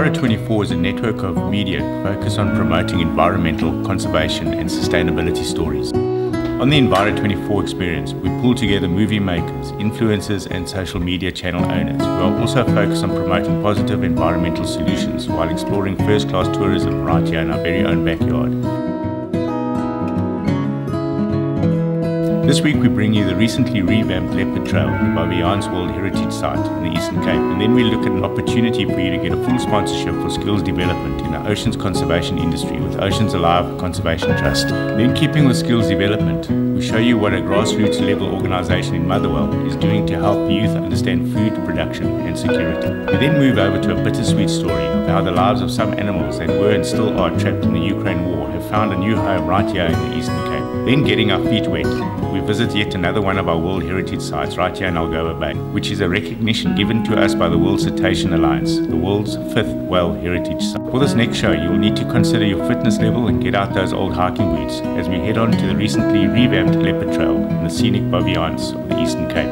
Enviro24 is a network of media focused on promoting environmental, conservation and sustainability stories. On the Enviro24 experience, we pull together movie makers, influencers and social media channel owners who are also focused on promoting positive environmental solutions while exploring first-class tourism right here in our very own backyard. This week we bring you the recently revamped Leopard Trail, the Baviaans World Heritage Site in the Eastern Cape, and then we look at an opportunity for you to get a full sponsorship for skills development in the oceans conservation industry with Oceans Alive Conservation Trust. Then, keeping with skills development, we show you what a grassroots level organisation in Motherwell is doing to help youth understand food production and security. We then move over to a bittersweet story of how the lives of some animals that were and still are trapped in the Ukraine war have found a new home right here in the Eastern Cape. Then, getting our feet wet, we visit yet another one of our World Heritage Sites right here in Algoa Bay, which is a recognition given to us by the World Cetacean Alliance, the world's 5th whale heritage site. For this next show, you'll need to consider your fitness level and get out those old hiking boots as we head on to the recently revamped Leopard Trail in the scenic Baviaans of the Eastern Cape.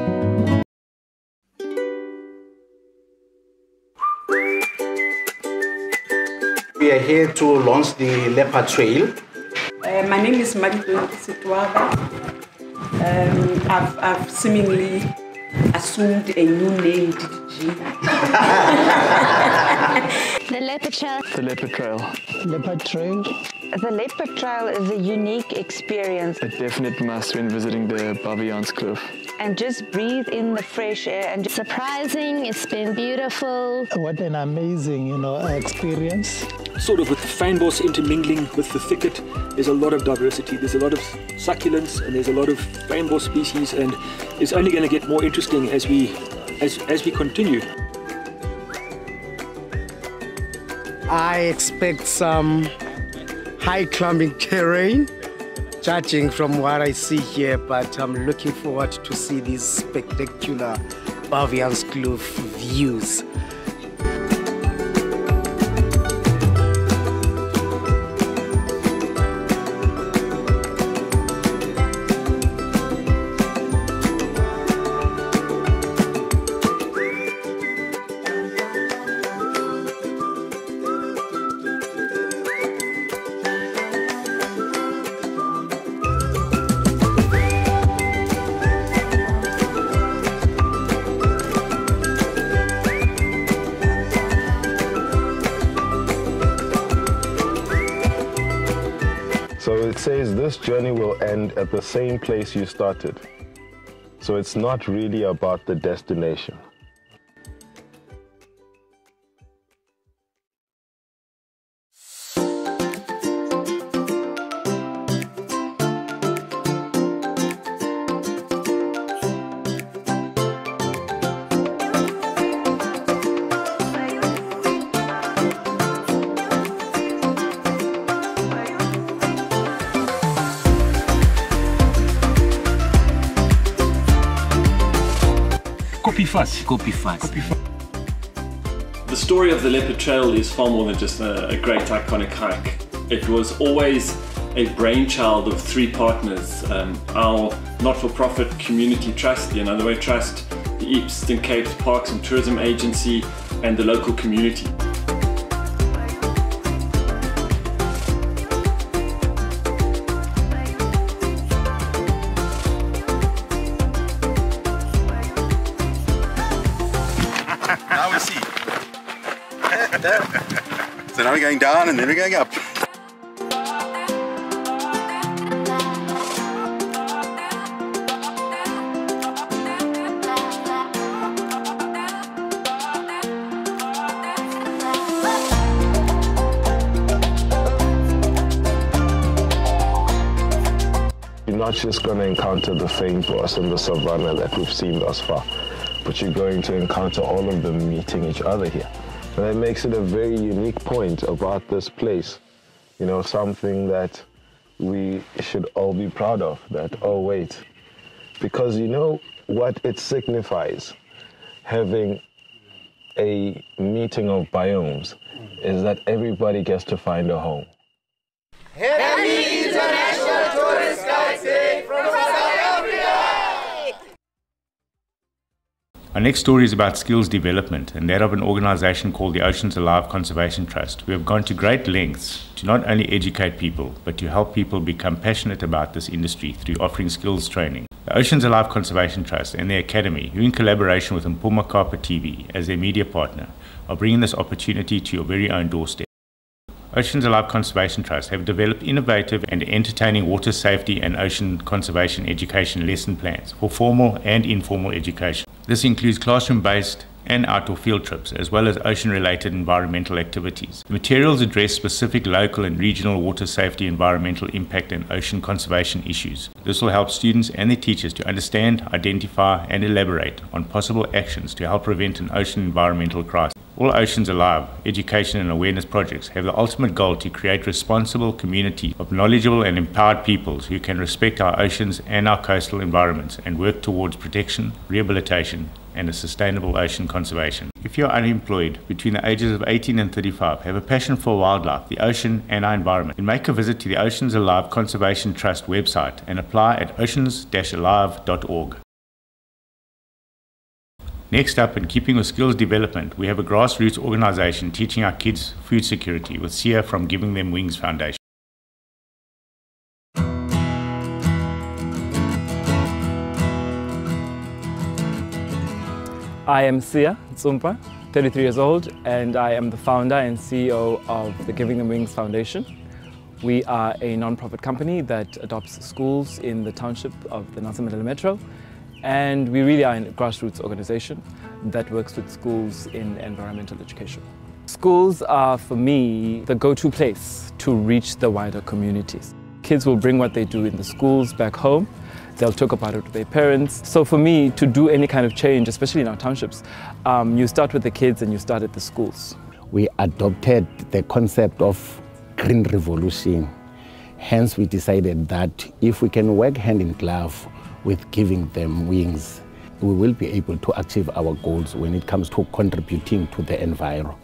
We are here to launch the Leopard Trail. My name is bittersweet. I've seemingly assumed a new name, DDG. The Leopard Trail. The Leopard Trail. Leopard Trail. The Leopard Trail is a unique experience. A definite must when visiting the Baviaans Cliff. And just breathe in the fresh air. And surprising, it's been beautiful. What an amazing, experience. Sort of with the fynbos intermingling with the thicket, there's a lot of diversity. There's a lot of succulents and there's a lot of fynbos species, and it's only going to get more interesting as we continue. I expect some high climbing terrain, judging from what I see here, but I'm looking forward to see these spectacular Baviaans Cliff views. So it says this journey will end at the same place you started. So it's not really about the destination. The story of the Leopard Trail is far more than just a great iconic hike. It was always a brainchild of three partners, our not-for-profit community trust, the Another Way Trust, the Eastern Cape Parks and Tourism Agency, and the local community. Now we see. So now we're going down and then we're going up. You're not just going to encounter the fynbos and the savannah that we've seen thus far, but you're going to encounter all of them meeting each other here. And that makes it a very unique point about this place. Something that we should all be proud of, that, oh wait, because what it signifies, having a meeting of biomes, is that everybody gets to find a home. Happy International Tourist Guide Day from South Africa! Our next story is about skills development, and that of an organization called the Oceans Alive Conservation Trust, who have gone to great lengths to not only educate people, but to help people become passionate about this industry through offering skills training. The Oceans Alive Conservation Trust and their academy, who in collaboration with Mpuma Kapa TV as their media partner, are bringing this opportunity to your very own doorstep. Oceans Alive Conservation Trust have developed innovative and entertaining water safety and ocean conservation education lesson plans for formal and informal education. This includes classroom-based and outdoor field trips, as well as ocean-related environmental activities. The materials address specific local and regional water safety, environmental impact, and ocean conservation issues. This will help students and their teachers to understand, identify, and elaborate on possible actions to help prevent an ocean environmental crisis. All Oceans Alive education and awareness projects have the ultimate goal to create responsible communities of knowledgeable and empowered peoples who can respect our oceans and our coastal environments and work towards protection, rehabilitation, and a sustainable ocean conservation. If you're unemployed between the ages of 18 and 35, have a passion for wildlife, the ocean, and our environment, then make a visit to the Oceans Alive Conservation Trust website and apply at oceans-alive.org. Next up, in keeping with skills development, we have a grassroots organization teaching our kids food security with Sia from Giving Them Wings Foundation. I am Sia Tsumpa, 33 years old, and I am the founder and CEO of the Giving Them Wings Foundation. We are a non-profit company that adopts schools in the township of the Nelson Mandela Metro, and we really are a grassroots organization that works with schools in environmental education. Schools are, for me, the go-to place to reach the wider communities. Kids will bring what they do in the schools back home. They'll talk about it with their parents. So for me, to do any kind of change, especially in our townships, you start with the kids and you start at the schools. We adopted the concept of green revolution. Hence, we decided that if we can work hand in glove with Giving Them Wings, we will be able to achieve our goals when it comes to contributing to the environment.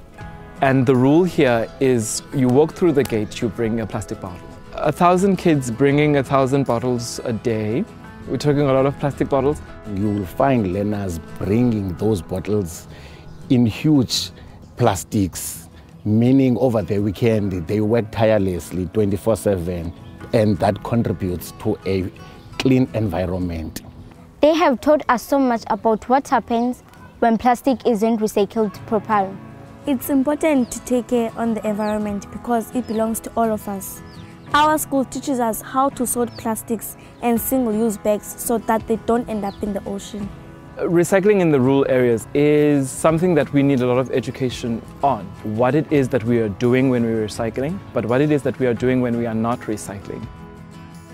And the rule here is you walk through the gate, you bring a plastic bottle. 1,000 kids bringing 1,000 bottles a day. We're talking a lot of plastic bottles. You will find learners bringing those bottles in huge plastics, meaning over the weekend they work tirelessly 24/7, and that contributes to a clean environment. They have taught us so much about what happens when plastic isn't recycled properly. It's important to take care on the environment because it belongs to all of us. Our school teaches us how to sort plastics and single-use bags so that they don't end up in the ocean. Recycling in the rural areas is something that we need a lot of education on. What it is that we are doing when we're recycling, but what it is that we are doing when we are not recycling.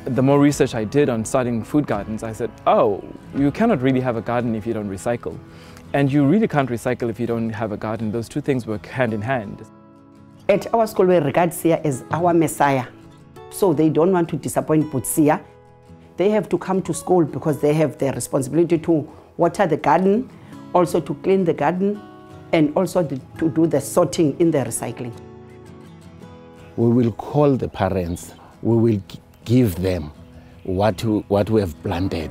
The more research I did on starting food gardens, I said, oh, you cannot really have a garden if you don't recycle. And you really can't recycle if you don't have a garden. Those two things work hand in hand. At our school, we regard Sia as our messiah. So they don't want to disappoint Sia. They have to come to school because they have the responsibility to water the garden, also to clean the garden, and also to do the sorting in the recycling. We will call the parents. We will give them what we have planted.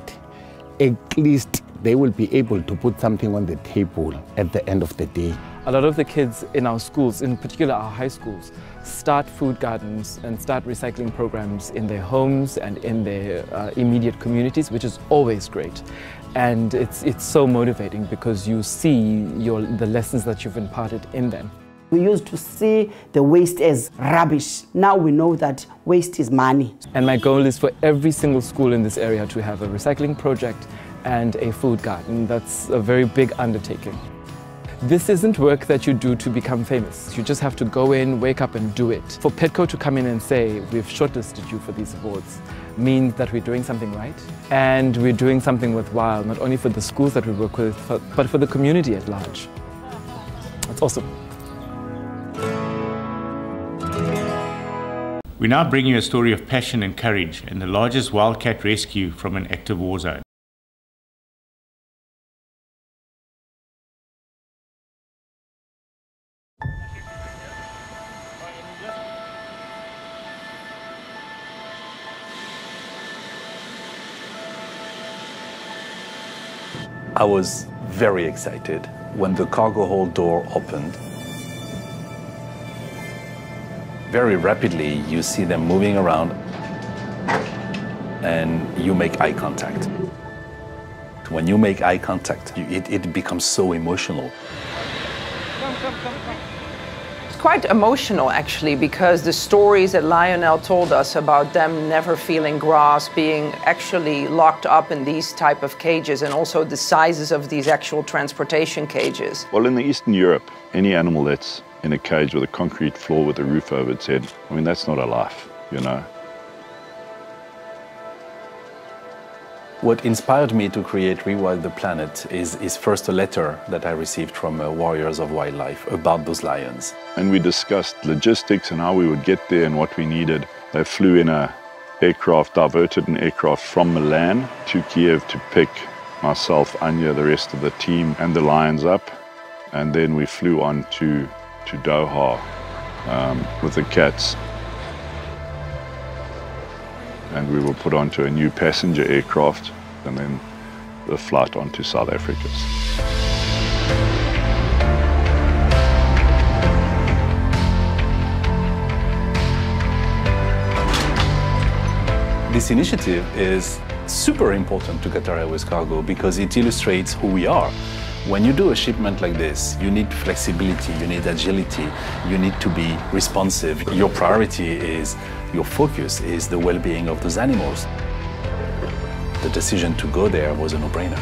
At least they will be able to put something on the table at the end of the day. A lot of the kids in our schools, in particular our high schools, start food gardens and start recycling programs in their homes and in their immediate communities, which is always great. And it's so motivating because you see the lessons that you've imparted in them. We used to see the waste as rubbish. Now we know that waste is money. And my goal is for every single school in this area to have a recycling project and a food garden. That's a very big undertaking. This isn't work that you do to become famous. You just have to go in, wake up and do it. For Petco to come in and say, we've shortlisted you for these awards, means that we're doing something right. And we're doing something worthwhile, not only for the schools that we work with, but for the community at large. That's awesome. We now bring you a story of passion and courage and the largest wildcat rescue from an active war zone. I was very excited when the cargo hold door opened. Very rapidly, you see them moving around and you make eye contact. When you make eye contact, it becomes so emotional. It's quite emotional, actually, because the stories that Lionel told us about them never feeling grass, being actually locked up in these type of cages, and also the sizes of these actual transportation cages. Well, in the Eastern Europe, any animal that's in a cage with a concrete floor with a roof over its head, I mean, that's not a life, you know. What inspired me to create Rewild the Planet is first a letter that I received from Warriors of Wildlife about those lions. And we discussed logistics and how we would get there and what we needed. They flew in a aircraft, diverted an aircraft from Milan to Kiev to pick myself, Anya, the rest of the team and the lions up. And then we flew on to Doha with the cats. And we were put onto a new passenger aircraft and then the flight onto South Africa. This initiative is super important to Qatar Airways Cargo because it illustrates who we are. When you do a shipment like this, you need flexibility, you need agility, you need to be responsive. Your priority is, your focus is the well-being of those animals. The decision to go there was a no-brainer.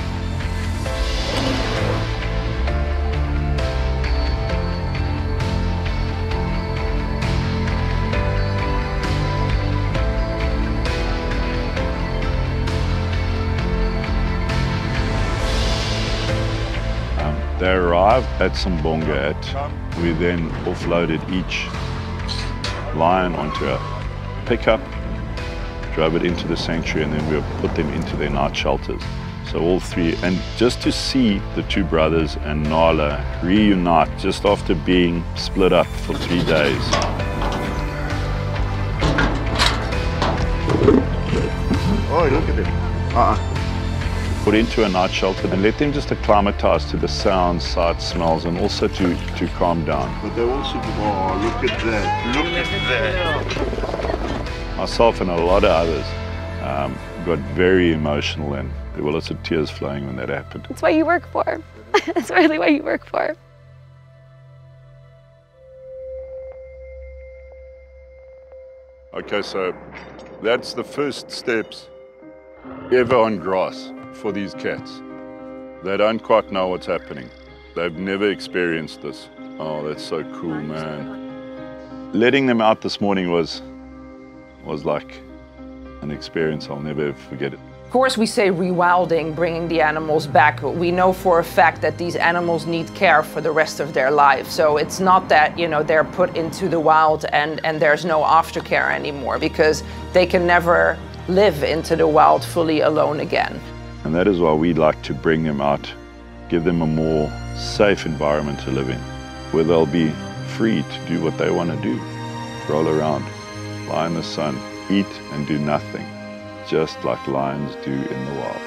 They arrived at Sambonga. We then offloaded each lion onto a pickup, drove it into the sanctuary, and then we put them into their night shelters. So all three, and just to see the two brothers and Nala reunite just after being split up for 3 days. Oh, look at them. Put into a night shelter and let them just acclimatize to the sounds, sights, smells, and also to calm down. But they also, oh, look at that, look at that. Myself and a lot of others got very emotional, and there were lots of tears flowing when that happened. That's what you work for. That's really what you work for. Okay, so that's the first steps ever on grass for these cats. They don't quite know what's happening. They've never experienced this. Oh, that's so cool, man. Letting them out this morning was like an experience I'll never forget it. Of course, we say rewilding, bringing the animals back. We know for a fact that these animals need care for the rest of their lives. So it's not that, you know, they're put into the wild and there's no aftercare anymore, because they can never live into the wild fully alone again. And that is why we like to bring them out, give them a more safe environment to live in, where they'll be free to do what they want to do. Roll around, lie in the sun, eat and do nothing, just like lions do in the wild.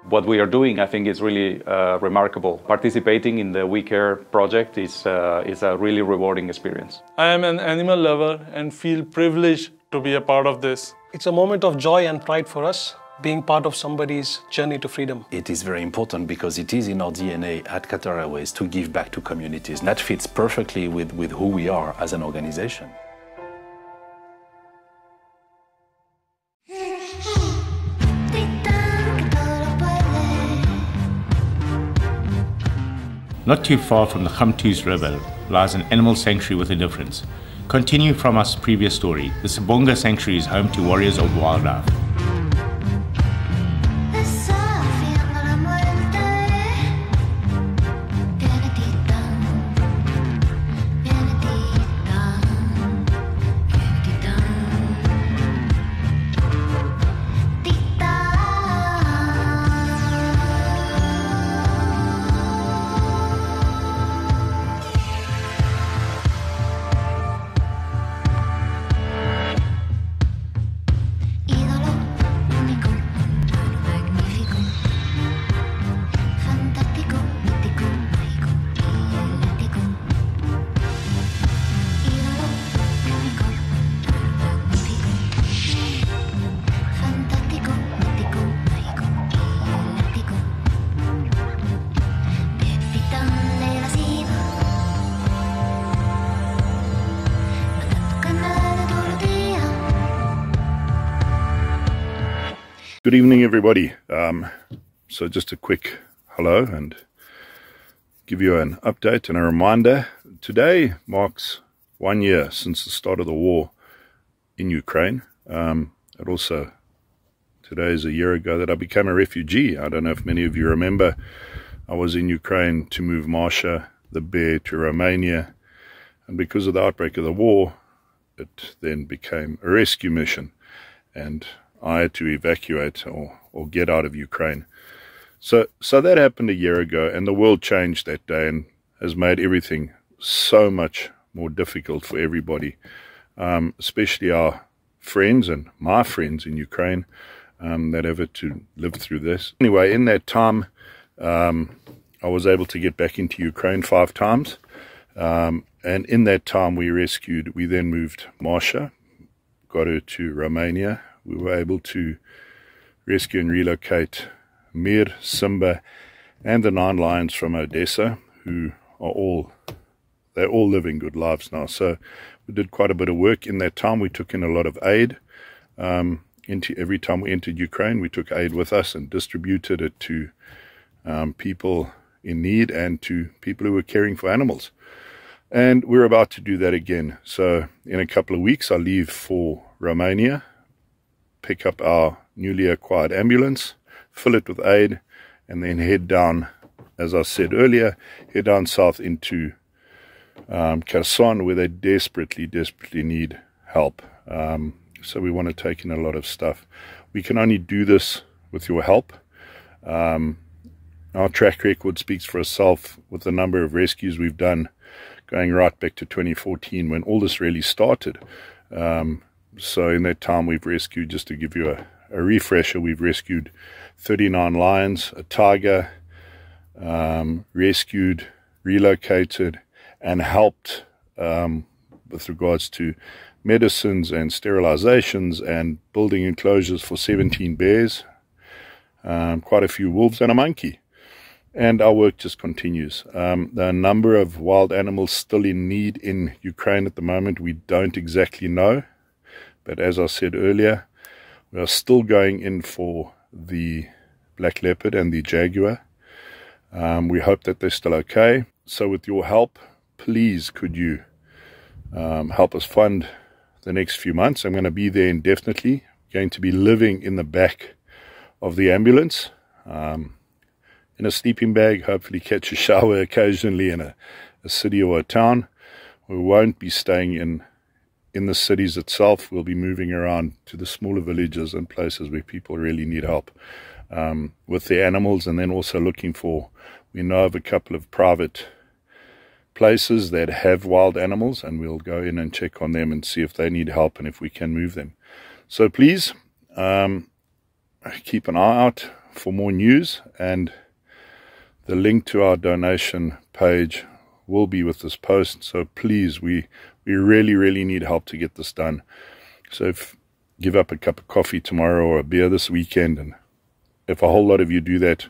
What we are doing, I think, is really remarkable. Participating in the We Care project is a really rewarding experience. I am an animal lover and feel privileged to be a part of this. It's a moment of joy and pride for us, being part of somebody's journey to freedom. It is very important because it is in our DNA at Qatar Airways to give back to communities. And that fits perfectly with who we are as an organization. Not too far from the Khamtoos River lies an animal sanctuary with a difference. Continuing from our previous story, the Sambonga Sanctuary is home to Warriors of Wildlife. Good evening, everybody. So just a quick hello and give you an update and a reminder. Today marks 1 year since the start of the war in Ukraine. Today is a year ago that I became a refugee. I don't know if many of you remember. I was in Ukraine to move Marsha, the bear, to Romania. And because of the outbreak of the war, it then became a rescue mission. And I had to evacuate or get out of Ukraine. So that happened a year ago, and the world changed that day and has made everything so much more difficult for everybody, especially our friends and my friends in Ukraine that have had to live through this. Anyway, in that time, I was able to get back into Ukraine 5 times. And in that time, we then moved Marsha, got her to Romania. We were able to rescue and relocate Mir, Simba, and the 9 lions from Odessa, who are they're all living good lives now. So we did quite a bit of work in that time. We took in a lot of aid. Every time we entered Ukraine, we took aid with us and distributed it to people in need and to people who were caring for animals. And we're about to do that again. So in a couple of weeks, I'll leave for Romania, pick up our newly acquired ambulance, fill it with aid, and then head down, as I said earlier, head down south into Kherson, where they desperately need help. So we want to take in a lot of stuff. We can only do this with your help. Our track record speaks for itself with the number of rescues we've done, going right back to 2014 when all this really started. So in that time we've rescued, just to give you a refresher, we've rescued 39 lions, a tiger, rescued, relocated, and helped with regards to medicines and sterilizations and building enclosures for 17 bears, quite a few wolves, and a monkey. And our work just continues. The number of wild animals still in need in Ukraine at the moment, we don't exactly know. But as I said earlier, we are still going in for the black leopard and the jaguar. We hope that they're still okay. So with your help, please could you help us fund the next few months. I'm going to be there indefinitely. Going to be living in the back of the ambulance in a sleeping bag, hopefully catch a shower occasionally in a city or a town. We won't be staying in the cities itself. We'll be moving around to the smaller villages and places where people really need help with their animals, and then also looking for, we know of a couple of private places that have wild animals, and we'll go in and check on them and see if they need help and if we can move them. So please keep an eye out for more news, and the link to our donation page will be with this post. So please, we really need help to get this done. So give up a cup of coffee tomorrow or a beer this weekend, and if a whole lot of you do that,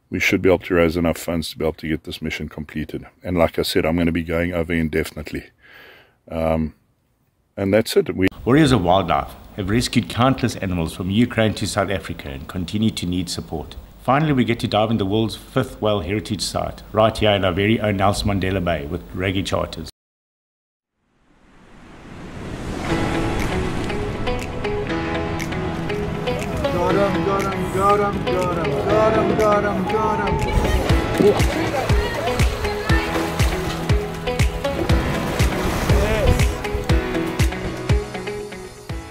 we should be able to raise enough funds to be able to get this mission completed. And like I said, I'm going to be going over indefinitely. And that's it. Warriors of Wildlife have rescued countless animals from Ukraine to South Africa and continue to need support. Finally, we get to dive in the world's 5th World Heritage Site, right here in our very own Nelson Mandela Bay with Raggy Charters.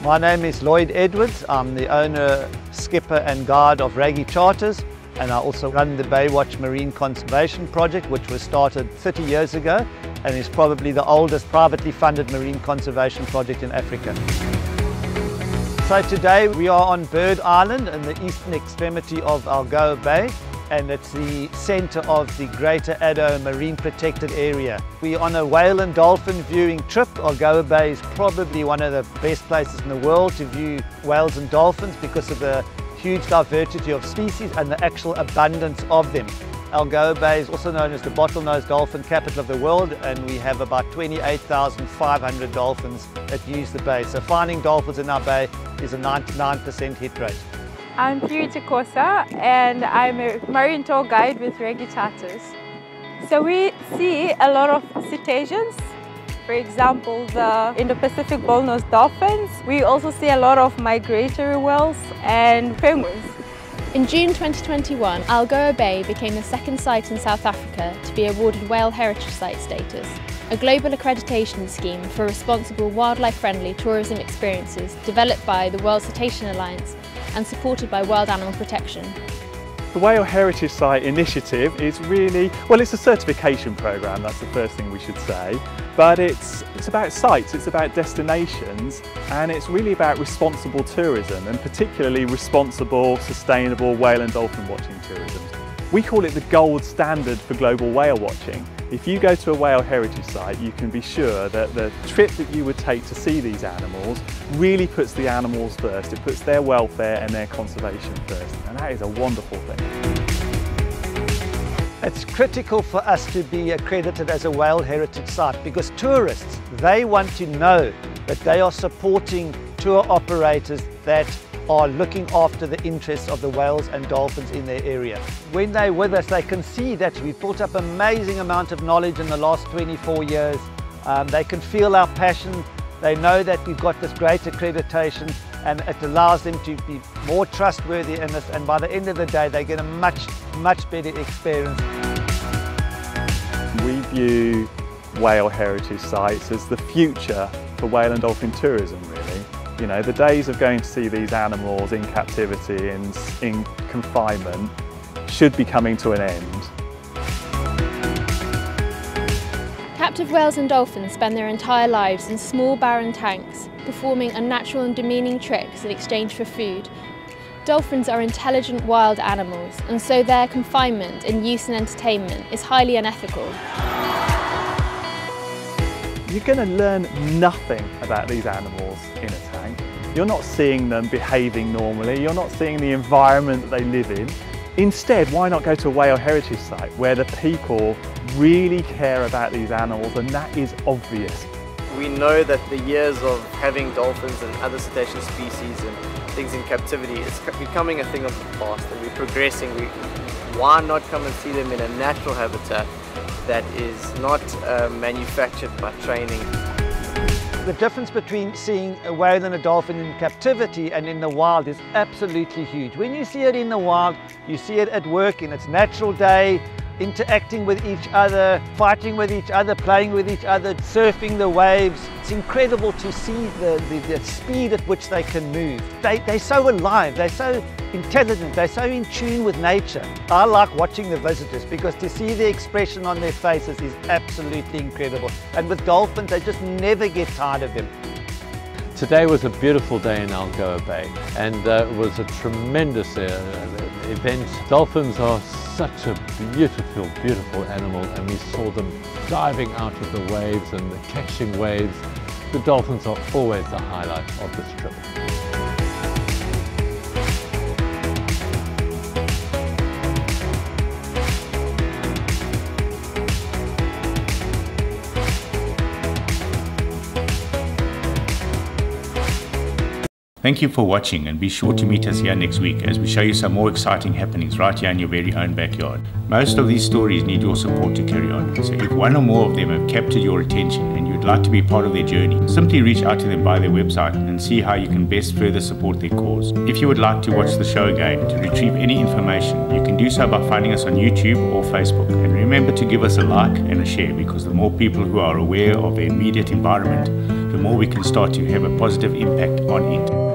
My name is Lloyd Edwards. I'm the owner, skipper and guide of Raggy Charters, and I also run the Baywatch Marine Conservation Project, which was started 30 years ago and is probably the oldest privately funded marine conservation project in Africa. So today we are on Bird Island in the eastern extremity of Algoa Bay, and it's the centre of the Greater Addo Marine Protected Area. We're on a whale and dolphin viewing trip. Algoa Bay is probably one of the best places in the world to view whales and dolphins because of the huge diversity of species and the actual abundance of them. Algoa Bay is also known as the bottlenose dolphin capital of the world, and we have about 28,500 dolphins that use the bay. So finding dolphins in our bay is a 99% hit rate. I'm Purity Kosa and I'm a marine tour guide with Reggie Charters. So we see a lot of cetaceans, for example the Indo-Pacific bullnose dolphins. We also see a lot of migratory whales and penguins. In June 2021, Algoa Bay became the second site in South Africa to be awarded Whale Heritage Site status, a global accreditation scheme for responsible wildlife-friendly tourism experiences developed by the World Cetacean Alliance and supported by World Animal Protection. The Whale Heritage Site initiative is really, well, it's a certification programme, that's the first thing we should say, but it's about sites, it's about destinations, and it's really about responsible tourism, and particularly responsible, sustainable whale and dolphin watching tourism. We call it the gold standard for global whale watching. If you go to a Whale Heritage Site, you can be sure that the trip that you would take to see these animals really puts the animals first. It puts their welfare and their conservation first, and that is a wonderful thing. It's critical for us to be accredited as a Whale Heritage Site because tourists, they want to know that they are supporting tour operators that are looking after the interests of the whales and dolphins in their area. When they're with us, they can see that we've built up an amazing amount of knowledge in the last 24 years. They can feel our passion. They know that we've got this great accreditation and it allows them to be more trustworthy in this, and by the end of the day, they get a much better experience. We view Whale Heritage Sites as the future for whale and dolphin tourism, really. You know, the days of going to see these animals in captivity and in confinement should be coming to an end. Captive whales and dolphins spend their entire lives in small barren tanks, performing unnatural and demeaning tricks in exchange for food. Dolphins are intelligent wild animals, and so their confinement and use in entertainment is highly unethical. You're going to learn nothing about these animals in a tank. You're not seeing them behaving normally, you're not seeing the environment that they live in. Instead, why not go to a Whale Heritage Site where the people really care about these animals, and that is obvious. We know that the years of having dolphins and other cetacean species and things in captivity is becoming a thing of the past, and we're progressing. Why not come and see them in a natural habitat that is not manufactured by training? The difference between seeing a whale and a dolphin in captivity and in the wild is absolutely huge. When you see it in the wild, you see it at work in its natural day, interacting with each other, fighting with each other, playing with each other, surfing the waves. It's incredible to see the speed at which they can move. They're so alive, they're so intelligent, they're so in tune with nature. I like watching the visitors because to see the expression on their faces is absolutely incredible. And with dolphins, they just never get tired of them. Today was a beautiful day in Algoa Bay, and it was a tremendous event. Dolphins are such a beautiful, beautiful animal, and we saw them diving out of the waves and catching waves. The dolphins are always the highlight of this trip. Thank you for watching, and be sure to meet us here next week as we show you some more exciting happenings right here in your very own backyard. Most of these stories need your support to carry on, so if one or more of them have captured your attention and you'd like to be part of their journey, simply reach out to them via their website and see how you can best further support their cause. If you would like to watch the show again, to retrieve any information, you can do so by finding us on YouTube or Facebook. And remember to give us a like and a share, because the more people who are aware of their immediate environment, the more we can start to have a positive impact on it.